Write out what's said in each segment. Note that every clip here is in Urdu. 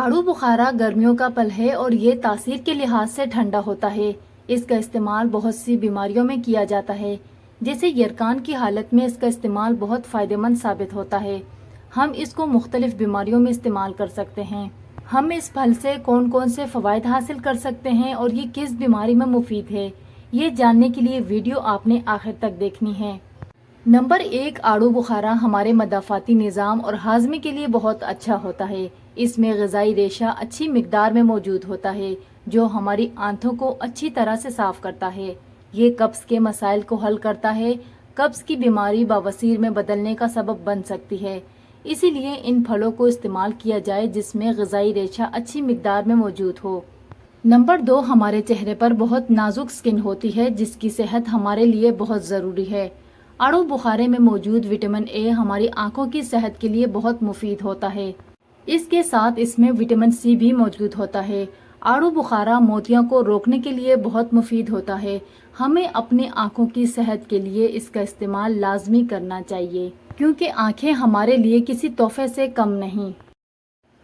آڑو بخارا گرمیوں کا پھل ہے اور یہ تاثیر کے لحاظ سے ٹھنڈا ہوتا ہے۔ اس کا استعمال بہت سی بیماریوں میں کیا جاتا ہے، جیسے یرقان کی حالت میں اس کا استعمال بہت فائدہ مند ثابت ہوتا ہے۔ ہم اس کو مختلف بیماریوں میں استعمال کر سکتے ہیں۔ ہم اس پھل سے کون کون سے فوائد حاصل کر سکتے ہیں اور یہ کس بیماری میں مفید ہے، یہ جاننے کے لیے ویڈیو آپ نے آخر تک دیکھنی ہے۔ نمبر 1، آڑو بخارا ہمارے مدافعتی نظام اور ہاضمے کے لیے بہت اچھا ہوتا ہے۔ اس میں غذائی ریشہ اچھی مقدار میں موجود ہوتا ہے، جو ہماری آنتوں کو اچھی طرح سے صاف کرتا ہے۔ یہ قبض کے مسائل کو حل کرتا ہے۔ قبض کی بیماری بواسیر میں بدلنے کا سبب بن سکتی ہے، اسی لیے ان پھلوں کو استعمال کیا جائے جس میں غذائی ریشہ اچھی مقدار میں موجود ہو۔ نمبر 2، ہمارے چہرے پر بہت نازک سکن ہوتی ہے جس کی صحت ہمارے لیے بہت ضروری ہے۔ آڑو بخارے میں موجود وٹامن اے ہماری آنکھوں کی صحت کے لیے بہت مفید ہوتا ہے۔ اس کے ساتھ اس میں وٹامن سی بھی موجود ہوتا ہے۔ آڑو بخارا موتیاں کو روکنے کے لیے بہت مفید ہوتا ہے۔ ہمیں اپنی آنکھوں کی صحت کے لیے اس کا استعمال لازمی کرنا چاہیے، کیونکہ آنکھیں ہمارے لیے کسی تحفے سے کم نہیں۔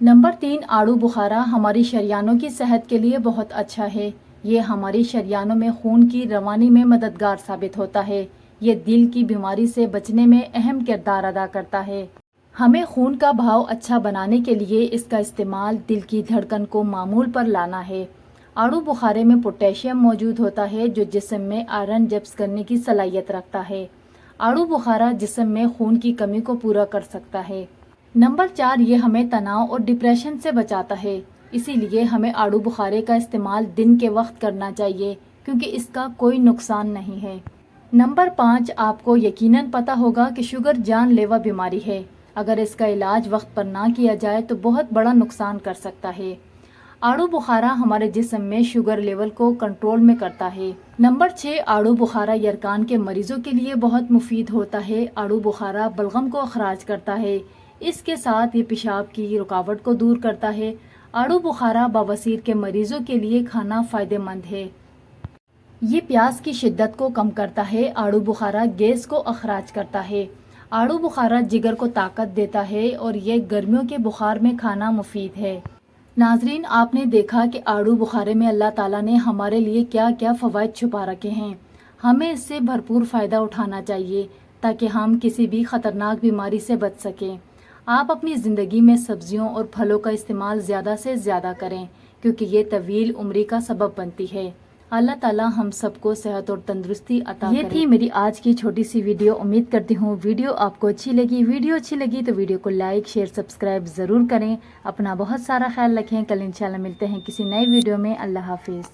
نمبر 3، آڑو بخارا ہماری شریانوں کی صحت کے لیے بہت اچھا ہے۔ یہ ہماری شریانوں میں خون کی روانی میں مددگار ثابت ہوتا ہے۔ یہ دل کی بیماری سے بچنے میں اہم کردار ادا کرتا ہے۔ ہمیں خون کا بہاؤ اچھا بنانے کے لیے اس کا استعمال دل کی دھڑکن کو معمول پر لانا ہے۔ آڑو بخارے میں پوٹیشیم موجود ہوتا ہے جو جسم میں آئرن جذب کرنے کی صلاحیت رکھتا ہے۔ آڑو بخارا جسم میں خون کی کمی کو پورا کر سکتا ہے۔ نمبر 4، یہ ہمیں تناؤ اور ڈپریشن سے بچاتا ہے، اسی لیے ہمیں آڑو بخارے کا استعمال دن کے وقت کرنا چاہیے کیونکہ اس کا کوئی نقصان نہیں ہے۔ نمبر 5، آپ کو یقیناً پتہ ہوگا کہ شوگر جان لیوا بیماری ہے۔ اگر اس کا علاج وقت پر نہ کیا جائے تو بہت بڑا نقصان کر سکتا ہے۔ آڑو بخارا ہمارے جسم میں شوگر لیول کو کنٹرول میں کرتا ہے۔ نمبر 6، آڑو بخارا یرقان کے مریضوں کے لیے بہت مفید ہوتا ہے۔ آڑو بخارا بلغم کو اخراج کرتا ہے، اس کے ساتھ یہ پیشاب کی رکاوٹ کو دور کرتا ہے۔ آڑو بخارا بواسیر کے مریضوں کے لیے کھانا فائدہ مند ہے۔ یہ پیاس کی شدت کو کم کرتا ہے۔ آڑو بخارا گیس کو اخراج کرتا ہے۔ آڑو بخارا جگر کو طاقت دیتا ہے اور یہ گرمیوں کے بخار میں کھانا مفید ہے۔ ناظرین، آپ نے دیکھا کہ آڑو بخارے میں اللہ تعالیٰ نے ہمارے لیے کیا کیا فوائد چھپا رکھے ہیں۔ ہمیں اس سے بھرپور فائدہ اٹھانا چاہیے تاکہ ہم کسی بھی خطرناک بیماری سے بچ سکیں۔ آپ اپنی زندگی میں سبزیوں اور پھلوں کا استعمال زیادہ سے زیادہ کریں کیونکہ یہ طویل عمری کا سبب بنتی ہے۔ اللہ تعالیٰ ہم سب کو صحت اور تندرستی عطا کرے۔ یہ تھی میری آج کی چھوٹی سی ویڈیو۔ امید کرتی ہوں ویڈیو آپ کو اچھی لگی۔ ویڈیو اچھی لگی تو ویڈیو کو لائک، شیئر، سبسکرائب ضرور کریں۔ اپنا بہت سارا خیال رکھیں۔ کل انشاءاللہ ملتے ہیں کسی نئے ویڈیو میں۔ اللہ حافظ۔